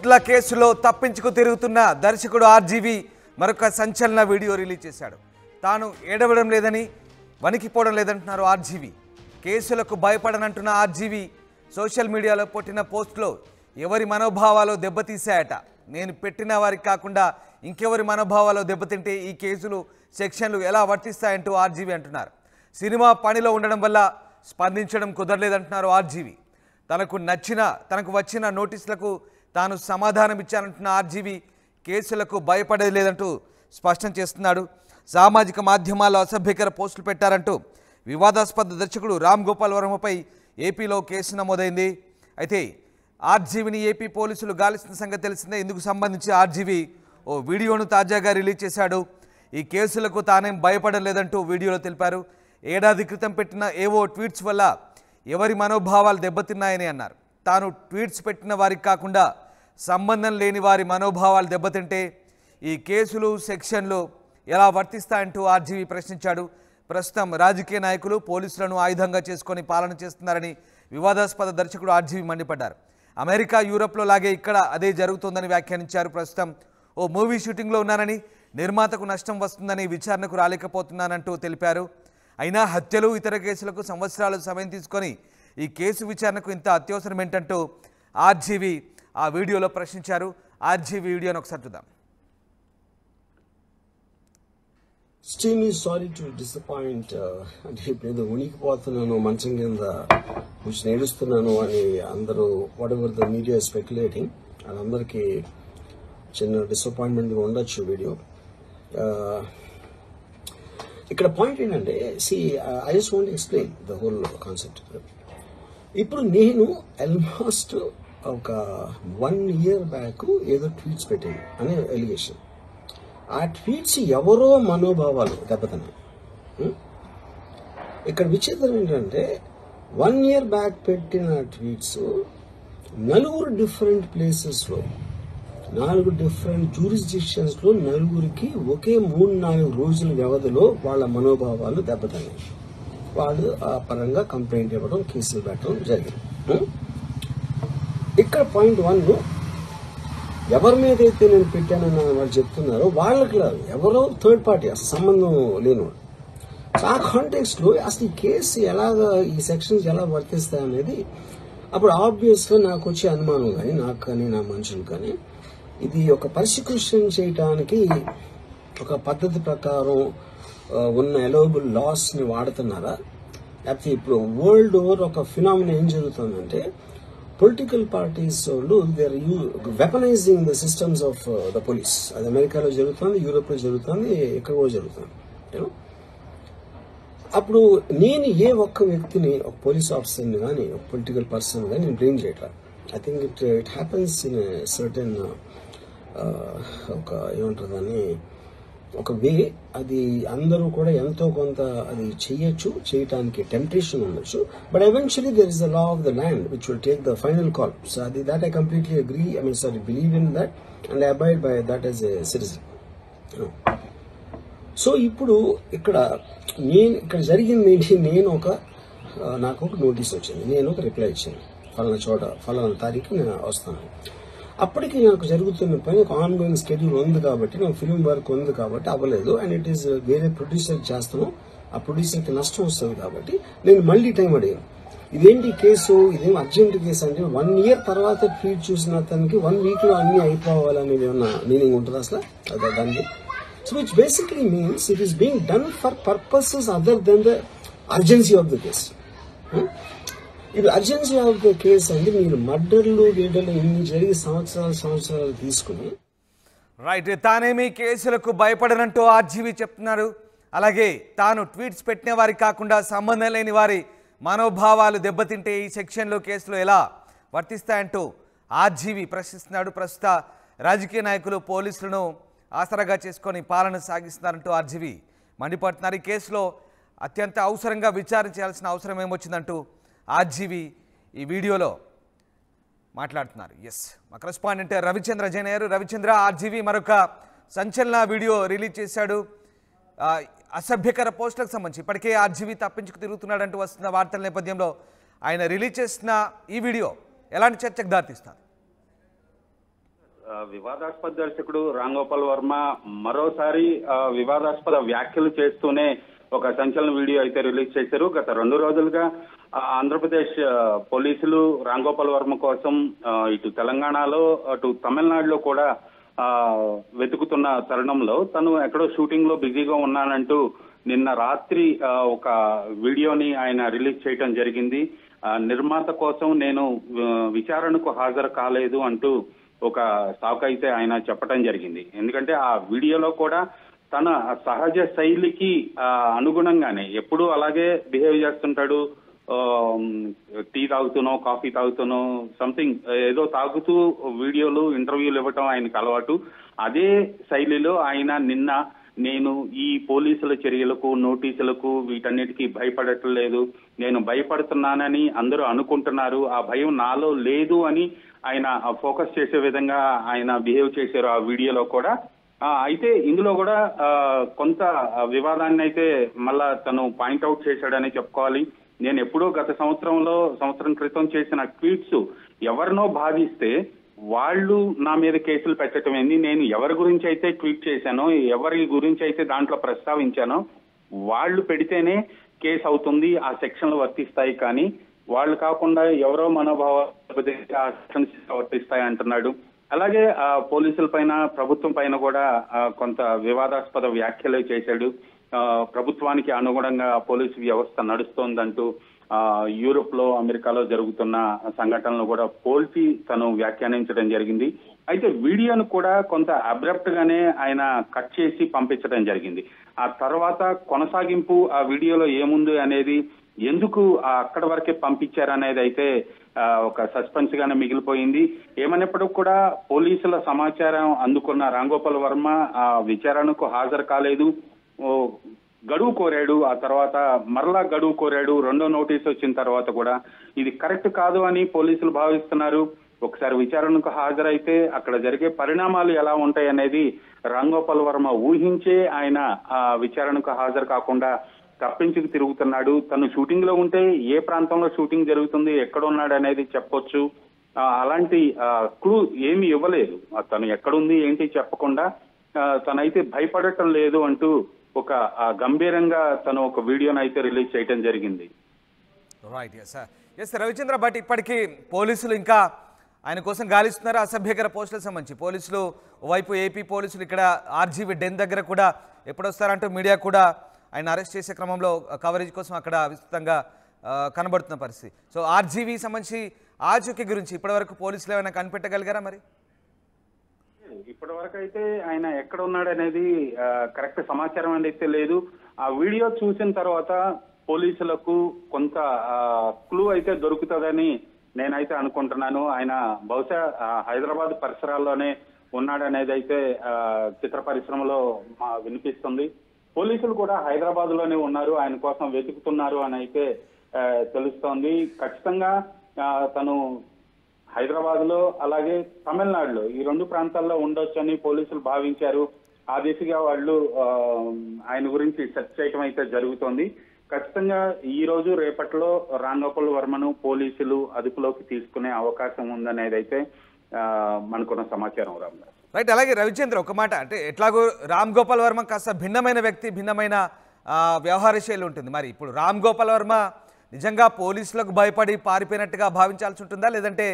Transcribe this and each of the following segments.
పోస్టుల కేసులో తప్పించుకు తిరుగుతున్న దర్శకుడు ఆర్జీవి మరొక సంచలన వీడియో రిలీజ్ చేశాడు. తాను ఏడవడం లేదని, వణికిపోవడం లేదంటున్నారు ఆర్జీవి. కేసులకు భయపడనంటున్న ఆర్జీవి సోషల్ మీడియాలో పెట్టిన పోస్టులో ఎవరి మనోభావాలు దెబ్బతీశాయట. నేను పెట్టిన వారికి కాకుండా ఇంకెవరి మనోభావాలు దెబ్బతింటే ఈ కేసులు, సెక్షన్లు ఎలా వర్తిస్తాయంటూ ఆర్జీవి అంటున్నారు. సినిమా పనిలో ఉండడం వల్ల స్పందించడం కుదరలేదంటున్నారు ఆర్జీవి. తనకు వచ్చిన నోటీసులకు తాను సమాధానం ఇచ్చానంటున్న ఆర్జీవి కేసులకు భయపడేది లేదంటూ స్పష్టం చేస్తున్నాడు. సామాజిక మాధ్యమాల్లో అసభ్యకర పోస్టులు పెట్టారంటూ వివాదాస్పద దర్శకుడు రామ్ గోపాల్ వర్మపై ఏపీలో కేసు నమోదైంది. అయితే ఆర్జీవిని ఏపీ పోలీసులు గాలిస్తున్న సంగతి తెలిసిందే. ఇందుకు సంబంధించి ఆర్జీవి ఓ వీడియోను తాజాగా రిలీజ్ చేశాడు. ఈ కేసులకు తానేం భయపడలేదంటూ వీడియోలో తెలిపారు. ఏడాది క్రితం పెట్టిన ఏవో ట్వీట్స్ వల్ల ఎవరి మనోభావాలు దెబ్బతిన్నాయని అన్నారు. తాను ట్వీట్స్ పెట్టిన వారికి కాకుండా సంబంధం లేని వారి మనోభావాలు దెబ్బతింటే ఈ కేసులు, సెక్షన్లు ఎలా వర్తిస్తాయంటూ ఆర్జీవి ప్రశ్నించాడు. ప్రస్తుతం రాజకీయ నాయకులు పోలీసులను ఆయుధంగా చేసుకొని పాలన చేస్తున్నారని వివాదాస్పద దర్శకుడు ఆర్జీవి మండిపడ్డారు. అమెరికా, యూరప్లో లాగే ఇక్కడ అదే జరుగుతోందని వ్యాఖ్యానించారు. ప్రస్తుతం ఓ మూవీ షూటింగ్లో ఉన్నానని, నిర్మాతకు నష్టం వస్తుందని విచారణకు రాలేకపోతున్నానంటూ తెలిపారు. అయినా హత్యలు, ఇతర కేసులకు సంవత్సరాలు సమయం తీసుకొని ఈ కేసు విచారణకు ఇంత అత్యవసరం ఏంటంటూ ఆర్జీవి ఆ వీడియోలో ప్రశ్నించారు. ఆర్జీవి వీడియోను ఒకసారి చూద్దాం. Extremely sorry to disappoint. అంటే ఇప్పుడు ఉనికిపోతున్నాను, మంచం కింద కూర్చొని ఏడుస్తున్నాను అని అందరూ వాటెవర్ ద మీడియా స్పెక్యులేటింగ్, వాళ్ళందరికీ చిన్న డిసప్పాయింట్మెంట్గా ఉండొచ్చు వీడియో. ఇక్కడ పాయింట్ ఏంటంటే, I just want explain the whole concept. ఇప్పుడు నేను ఆల్మోస్ట్ ఒక 1 year బ్యాక్ ఏదో ట్వీట్స్ పెట్టాను అనే ఎలిగేషన్. ఆ ట్వీట్స్ ఎవరో మనోభావాలు దెబ్బతిన్నాయి. ఇక్కడ విచిత్రం ఏంటంటే 1 year బ్యాక్ పెట్టిన ట్వీట్స్ 4 డిఫరెంట్ ప్లేసెస్లో, 4 డిఫరెంట్ జ్యూరిస్డిక్షన్స్లో 4కి ఒకే 3-4 రోజుల వ్యవధిలో వాళ్ళ మనోభావాలు దెబ్బతిన్నాయి. వాళ్ళు ఆ పరంగా కంప్లైంట్ ఇవ్వడం, కేసులు పెట్టడం జరిగింది. ఇక్కడ పాయింట్ 1, ఎవరి మీద అయితే నేను పెట్టానని వాళ్ళు చెప్తున్నారో వాళ్ళకి ఎవరో థర్డ్ పార్టీ, అసలు సంబంధం లేనివాడు. ఆ కాంటెక్స్ట్ లో అసలు ఈ కేసు ఎలాగా, ఈ సెక్షన్స్ ఎలా వర్తిస్తాయి అనేది అప్పుడు ఆబ్వియస్ గా నాకు వచ్చే అనుమానం కానీ, నాకు కానీ, నా మనుషులు కానీ, ఇది ఒక పర్సిక్యూషన్ చేయటానికి ఒక పద్ధతి ప్రకారం ఉన్న ఎలవబుల్ లాస్ ని వాడుతున్నారా, లేకపోతే ఇప్పుడు వరల్డ్ ఓవర్ ఒక ఫినామినా ఏం జరుగుతుందంటే, పొలిటికల్ పార్టీస్ వాళ్ళు they are weaponising the systems of the police. అది అమెరికాలో జరుగుతుంది, యూరోప్ లో జరుగుతుంది, ఎక్కడ కూడా జరుగుతుంది. అప్పుడు నేను ఏ ఒక్క వ్యక్తిని, ఒక పోలీస్ ఆఫీసర్ని కానీ, ఒక పొలిటికల్ పర్సన్ కానీ నేను బ్లేమ్ చేయట్లేదు. I think it happens in certain ఒక ఏమంటారు దాన్ని, ఒక వే. అది అందరూ కూడా ఎంతో కొంత అది చేయటానికి టెంప్టేషన్ ఉండొచ్చు. But eventually there is the law of the land which will take the final call. So అది that I completely agree, believe in that and abide by that as a citizen. So ఇప్పుడు ఇక్కడ జరిగింది ఏంటి, నాకు ఒక notice వచ్చింది, నేను ఒక రిప్లై ఇచ్చాను, ఫలానా చోట ఫలానా తారీఖు నేను వస్తాను. అప్పటికి నాకు జరుగుతున్న పని ఒక ఆన్గోయింగ్ స్కెడ్యూల్ ఉంది కాబట్టి, నాకు ఫిలిం వర్క్ ఉంది కాబట్టి అవ్వలేదు. అండ్ ఇట్ ఈస్ వేరే ప్రొడ్యూసర్ చేస్తాను, ఆ ప్రొడ్యూసర్కి నష్టం వస్తుంది కాబట్టి నేను మళ్ళీ టైం అడిగాను. ఇదేంటి కేసు, ఇదేం అర్జెంట్ కేసు అంటే 1 year తర్వాత ట్వీట్ చూసిన అతనికి 1 week లో అన్ని అయిపోవాలనేది ఏమన్నా మీనింగ్ ఉంటుంది అసలు దానికి? So which basically means it is being done for purposes other than the urgency of the case. ఇప్పుడు అర్జెన్సీ ఆఫ్ ద కేసు అంటే మీరు మర్డర్లు, గేడర్లు ఇన్ని జరిగి సంవత్సరాలు తీసుకుని రైట్. తానేమి కేసులకు భయపడనంటూ ఆర్జీవి చెప్తున్నారు. అలాగే తాను ట్వీట్స్ పెట్టిన వారికి కాకుండా సంబంధం లేని వారి మనోభావాలు దెబ్బతింటే ఈ సెక్షన్లు, కేసులు ఎలా వర్తిస్తాయంటూ ఆర్జీవి ప్రశ్నిస్తున్నాడు. ప్రస్తుత రాజకీయ నాయకులు పోలీసులను ఆసరాగా చేసుకొని పాలన సాగిస్తున్నారంటూ ఆర్జీవి మండిపడుతున్నారు. ఈ కేసులో అత్యంత అవసరంగా విచారణ చేయాల్సిన అవసరం ఏమొచ్చిందంటూ ఆర్జీవి ఈ వీడియోలో మాట్లాడుతున్నారు. మా కరెస్పాండెంట్ రవిచంద్ర జైన్ అయ్యారు. రవిచంద్ర, ఆర్జీవి మరొక సంచలన వీడియో రిలీజ్ చేశాడు. అసభ్యకర పోస్టులకు సంబంధించి ఇప్పటికే ఆర్జీవి తప్పించుకు తిరుగుతున్నాడంటూ వస్తున్న వార్తల నేపథ్యంలో ఆయన రిలీజ్ చేసిన ఈ వీడియో ఎలాంటి చర్చకు దారితీస్తారు? వివాదాస్పద దర్శకుడు రామ్ గోపాల్ వర్మ మరోసారి వివాదాస్పద వ్యాఖ్యలు చేస్తూనే ఒక సంచలన వీడియో అయితే రిలీజ్ చేశారు. గత 2 రోజులుగా ఆంధ్రప్రదేశ్ పోలీసులు రామ్ గోపాల్ వర్మ కోసం ఇటు తెలంగాణలో అటు తమిళనాడులో కూడా వెతుకుతున్న తరుణంలో తను ఎక్కడో షూటింగ్ లో బిజీగా ఉన్నానంటూ నిన్న రాత్రి ఒక వీడియోని ఆయన రిలీజ్ చేయడం జరిగింది. నిర్మాత కోసం నేను విచారణకు హాజరు కాలేదు అంటూ ఒక సాకు అయితే ఆయన చెప్పడం జరిగింది. ఎందుకంటే ఆ వీడియోలో కూడా తన సహజ శైలికి అనుగుణంగానే ఎప్పుడూ అలాగే బిహేవ్ చేస్తుంటాడు. టీ తాగుతూనో కాఫీ తాగుతూనో సంథింగ్ ఏదో తాగుతూ వీడియోలు ఇంటర్వ్యూలు ఇవ్వటం ఆయనకు అలవాటు. అదే శైలిలో ఆయన నిన్న నేను ఈ పోలీసుల చర్యలకు నోటీసులకు వీటన్నిటికీ భయపడట్లేదు, నేను భయపడుతున్నానని అందరూ అనుకుంటున్నారు, ఆ భయం నాలో లేదు అని ఆయన ఫోకస్ చేసే విధంగా ఆయన బిహేవ్ చేశారు ఆ వీడియోలో కూడా. అయితే ఇందులో కూడా కొంత వివాదాన్ని అయితే మళ్ళా తను పాయింట్అవుట్ చేశాడని చెప్పుకోవాలి. నేను ఎప్పుడో గత సంవత్సరం క్రితం చేసిన ట్వీట్స్ ఎవరినో బాధిస్తే వాళ్ళు నా మీద కేసులు పెట్టడం ఏంది, నేను ఎవరి గురించి అయితే ట్వీట్ చేశానో ఎవరి గురించి అయితే దాంట్లో ప్రస్తావించానో వాళ్ళు పెడితేనే కేసు అవుతుంది, ఆ సెక్షన్లు వర్తిస్తాయి, కానీ వాళ్ళు కాకుండా ఎవరో మనోభావాలు ఆ సెక్షన్స్ వర్తిస్తాయి అంటున్నాడు. అలాగే పోలీసుల పైన ప్రభుత్వం పైన కూడా కొంత వివాదాస్పద వ్యాఖ్యలు చేశాడు. ప్రభుత్వానికి అనుగుణంగా పోలీసు వ్యవస్థ నడుస్తోందంటూ యూరోప్ లో అమెరికాలో జరుగుతున్న సంఘటనలు కూడా పోల్చి తను వ్యాఖ్యానించడం జరిగింది. అయితే వీడియోను కూడా కొంత అబ్రప్ట్ గానే ఆయన కట్ చేసి పంపించడం జరిగింది. ఆ తర్వాత కొనసాగింపు ఆ వీడియోలో ఏముంది అనేది, ఎందుకు అక్కడి వరకే పంపించారనేది అయితే ఒక సస్పెన్స్ గానే మిగిలిపోయింది. ఏమన్నప్పటికీ కూడా పోలీసుల సమాచారం అందుకున్న రామ్ గోపాల్ వర్మ విచారణకు హాజరు కాలేదు, గడువు కోరాడు. ఆ తర్వాత మరలా గడువు కోరాడు. 2వ నోటీస్ వచ్చిన తర్వాత కూడా ఇది కరెక్ట్ కాదు అని పోలీసులు భావిస్తున్నారు. ఒకసారి విచారణకు హాజరైతే అక్కడ జరిగే పరిణామాలు ఎలా ఉంటాయి అనేది రామ్ గోపాల్ వర్మ ఊహించే ఆయన విచారణకు హాజరు కాకుండా తప్పించుకు తిరుగుతున్నాడు. తను షూటింగ్ లో ఉంటే ఏ ప్రాంతంలో షూటింగ్ జరుగుతుంది, ఎక్కడ ఉన్నాడు అనేది చెప్పొచ్చు. అలాంటి క్లూ ఏమి ఇవ్వలేదు. తను ఎక్కడుంది ఏంటి చెప్పకుండా తనైతే భయపడటం లేదు అంటూ ఒక గంభీరంగా తను ఒక వీడియోని అయితే రిలీజ్ చేయడం జరిగింది. రైట్. ఎస్ రవిచంద్ర, బట్ ఇప్పటికీ పోలీసులు ఇంకా ఆయన కోసం గాలిస్తున్నారు. అసభ్యకర పోస్టులకు సంబంధించి పోలీసులు వైపు ఏపీ పోలీసులు ఇక్కడ ఆర్జీవీ డెన్ దగ్గర కూడా ఎప్పుడొస్తారంటూ మీడియా కూడా ఆయన అరెస్ట్ చేసే క్రమంలో కవరేజ్ కోసం అక్కడ విస్తృతంగా కనబడుతున్న పరిస్థితి. సో ఆర్జీవీ సంబంధించి ఆచూకీ గురించి ఇప్పటివరకు పోలీసులు ఏమైనా కనిపెట్టగలిగారా? మరి ఇప్పటి వరకు అయితే ఆయన ఎక్కడ ఉన్నాడు అనేది కరెక్ట్ సమాచారం అనేది లేదు. ఆ వీడియో చూసిన తర్వాత పోలీసులకు కొంత క్లూ అయితే దొరుకుతుందని నేనైతే అనుకుంటున్నాను. ఆయన బహుశా హైదరాబాద్ పరిసరాల్లోనే ఉన్నాడనేది అయితే చిత్ర పరిశ్రమలో వినిపిస్తుంది. పోలీసులు కూడా హైదరాబాద్ లోనే ఉన్నారు, ఆయన కోసం వెతుకుతున్నారు అని అయితే తెలుస్తోంది. ఖచ్చితంగా తను హైదరాబాద్ లో అలాగే తమిళనాడులో ఈ 2 ప్రాంతాల్లో ఉండొచ్చని పోలీసులు భావించారు. ఆ దిశగా వాళ్ళు ఆయన గురించి సెర్చ్ చేయడం అయితే జరుగుతోంది. ఖచ్చితంగా ఈ రోజు రేపట్లో రామ్ గోపాల్ వర్మను పోలీసులు అదుపులోకి తీసుకునే అవకాశం ఉందనేది అయితే మనకున్న సమాచారం. రామ్ రైట్. అలాగే రవిచంద్ర, ఒక మాట అంటే ఎట్లాగో రామ్ గోపాల్ వర్మ కాస్త భిన్నమైన వ్యక్తి, భిన్నమైన వ్యవహార శైలి ఉంటుంది. మరి ఇప్పుడు రామ్ గోపాల్ వర్మ నిజంగా పోలీసులకు భయపడి పారిపోయినట్టుగా భావించాల్సి ఉంటుందా, లేదంటే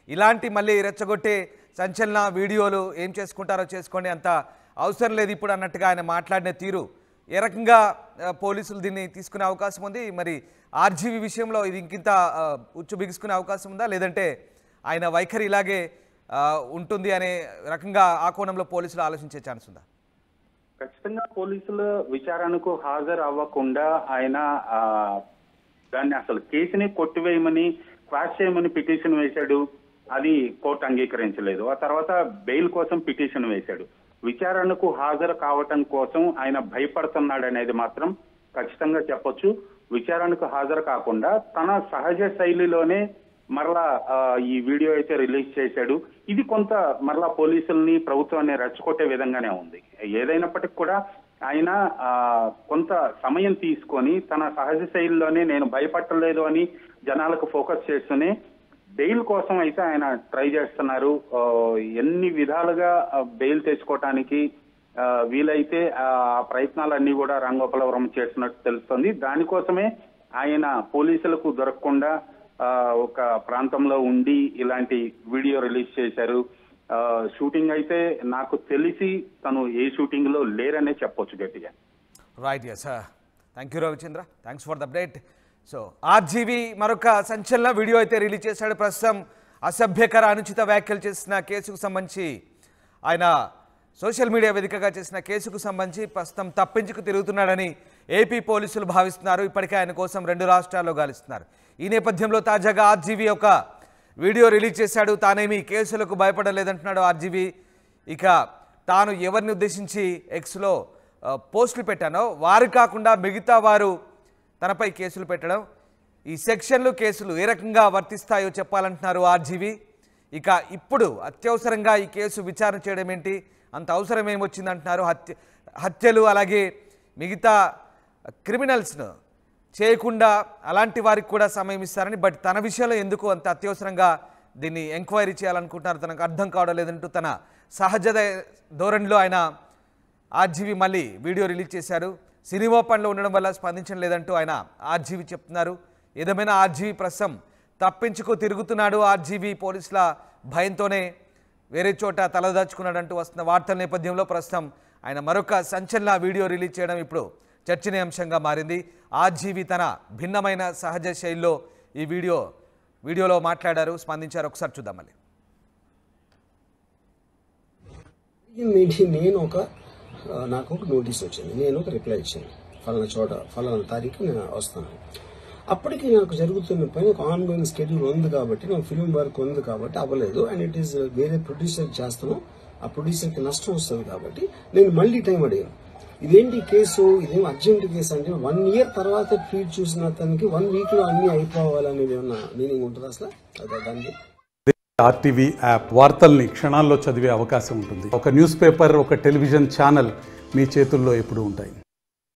ఇలాంటి మళ్ళీ రెచ్చగొట్టే సంచలన వీడియోలు ఏం చేసుకుంటారో చేసుకోండి, అంత అవసరం లేదు ఇప్పుడు అన్నట్టుగా ఆయన మాట్లాడిన తీరు ఏ రకంగా పోలీసులు దీన్ని తీసుకునే అవకాశం ఉంది? మరి ఆర్జీవీ విషయంలో ఇది ఇంకింత ఉచ్చు బిగుసుకునే అవకాశం ఉందా, లేదంటే ఆయన వైఖరి ఇలాగే ఉంటుంది అనే రకంగా ఆ కోణంలో పోలీసులు ఆలోచించే ఛాన్స్ ఉందా? ఖచ్చితంగా పోలీసులు విచారణకు హాజరు అవ్వకుండా ఆయన దాన్ని అసలు కేసుని కొట్టివేయమని క్వాష్ చేయమని పిటిషన్ వేశాడు. అది కోర్టు అంగీకరించలేదు. ఆ తర్వాత బెయిల్ కోసం పిటిషన్ వేశాడు. విచారణకు హాజరు కావటం కోసం ఆయన భయపడుతున్నాడు అనేది మాత్రం ఖచ్చితంగా చెప్పొచ్చు. విచారణకు హాజరు కాకుండా తన సహజ శైలిలోనే మరలా ఈ వీడియో అయితే రిలీజ్ చేశాడు. ఇది కొంత మరలా పోలీసుల్ని ప్రభుత్వాన్ని రెచ్చగొట్టే విధంగానే ఉంది. ఏదైనప్పటికీ కూడా ఆయన కొంత సమయం తీసుకొని తన సహజ శైలిలోనే నేను భయపడలేదు అని జనాలకు ఫోకస్ చేస్తూనే బెయిల్ కోసం అయితే ఆయన ట్రై చేస్తున్నారు. ఎన్ని విధాలుగా బెయిల్ తెచ్చుకోవటానికి వీలైతే ఆ ప్రయత్నాలన్నీ కూడా రామ్ గోపాల్ వర్మ చేస్తున్నట్టు తెలుస్తోంది. దానికోసమే ఆయన పోలీసులకు దొరకకుండా ఒక ప్రాంతంలో ఉండి ఇలాంటి వీడియో రిలీజ్ చేశారు. షూటింగ్ అయితే నాకు తెలిసి తను ఏ షూటింగ్ లో లేరనే చెప్పొచ్చు గట్టిగా. Right, yes, thank you Ravichandra, thanks for the update. So RGV మరొక సంచలన వీడియో అయితే రిలీజ్ చేశాడు. ప్రస్తుతం అసభ్యకర అనుచిత వ్యాఖ్యలు చేసిన కేసుకు సంబంధించి ఆయన సోషల్ మీడియా వేదికగా చేసిన కేసుకు సంబంధించి ప్రస్తుతం తప్పించుకు తిరుగుతున్నాడని ఏపీ పోలీసులు భావిస్తున్నారు. ఇప్పటికే ఆయన కోసం 2 రాష్ట్రాల్లో గాలిస్తున్నారు. ఈ నేపథ్యంలో తాజాగా ఆర్జీవి ఒక వీడియో రిలీజ్ చేశాడు. తానేమి కేసులకు భయపడలేదంటున్నాడు ఆర్జీవి. ఇక తాను ఎవరిని ఉద్దేశించి ఎక్స్లో పోస్టులు పెట్టానో వారు కాకుండా మిగతా వారు తనపై కేసులు పెట్టడం, ఈ సెక్షన్లు కేసులు ఏ రకంగా వర్తిస్తాయో చెప్పాలంటున్నారు ఆర్జీవి. ఇక ఇప్పుడు అత్యవసరంగా ఈ కేసు విచారణ చేయడం ఏంటి, అంత అవసరం ఏమొచ్చిందంటున్నారు. హత్యలు అలాగే మిగతా క్రిమినల్స్ను చేయకుండా అలాంటి వారికి కూడా సమయం ఇస్తారని, బట్ తన విషయంలో ఎందుకు అంత అత్యవసరంగా దీన్ని ఎంక్వైరీ చేయాలనుకుంటున్నారు తనకు అర్థం కావడం లేదంటూ తన సహజ ధోరణిలో ఆయన ఆర్జీవి మళ్ళీ వీడియో రిలీజ్ చేశారు. సినిమా పనిలో ఉండడం వల్ల స్పందించడం లేదంటూ ఆయన ఆర్జీవి చెప్తున్నారు. ఏదేమైనా ఆర్జీవి ప్రస్తుతం తప్పించుకు తిరుగుతున్నాడు. ఆర్జీవి పోలీసుల భయంతోనే వేరే చోట తలదాచుకున్నాడంటూ వస్తున్న వార్తల నేపథ్యంలో ప్రస్తుతం ఆయన మరొక సంచలన వీడియో రిలీజ్ చేయడం ఇప్పుడు చర్చనీయాంశంగా మారింది. ఆర్జీవి తన భిన్నమైన సహజ శైలిలో ఈ వీడియోలో మాట్లాడారు, స్పందించారు. ఒకసారి చూద్దాం మళ్ళీ. నాకు ఒక నోటీస్ వచ్చింది, నేను ఒక రిప్లై ఇచ్చాను, ఫలానా చోట ఫలానా తారీఖు నేను వస్తాను. అప్పటికి నాకు జరుగుతున్న పని ఒక ఆన్గోయింగ్ స్కెడ్యూల్ ఉంది కాబట్టి, నాకు ఫిల్మ్ వర్క్ ఉంది కాబట్టి అవ్వలేదు. అండ్ ఇట్ ఈస్ వేరే ప్రొడ్యూసర్ చేస్తాను, ఆ ప్రొడ్యూసర్కి నష్టం వస్తుంది కాబట్టి నేను మళ్ళీ టైం అడిగాను. ఇదేంటి కేసు, ఇదేం అర్జెంట్ కేసు అంటే 1 year తర్వాత ట్వీట్ చూసిన అతనికి 1 week లో అన్ని అయిపోవాలనేది ఏమన్నా మీనింగ్ ఉంటుంది అసలు దానికి? ఆర్టీవీ యాప్ వార్తల్ని క్షణాల్లో చదివే అవకాశం ఉంటుంది. ఒక న్యూస్ పేపర్, ఒక టెలివిజన్ ఛానల్ మీ చేతుల్లో ఎప్పుడూ ఉంటాయి.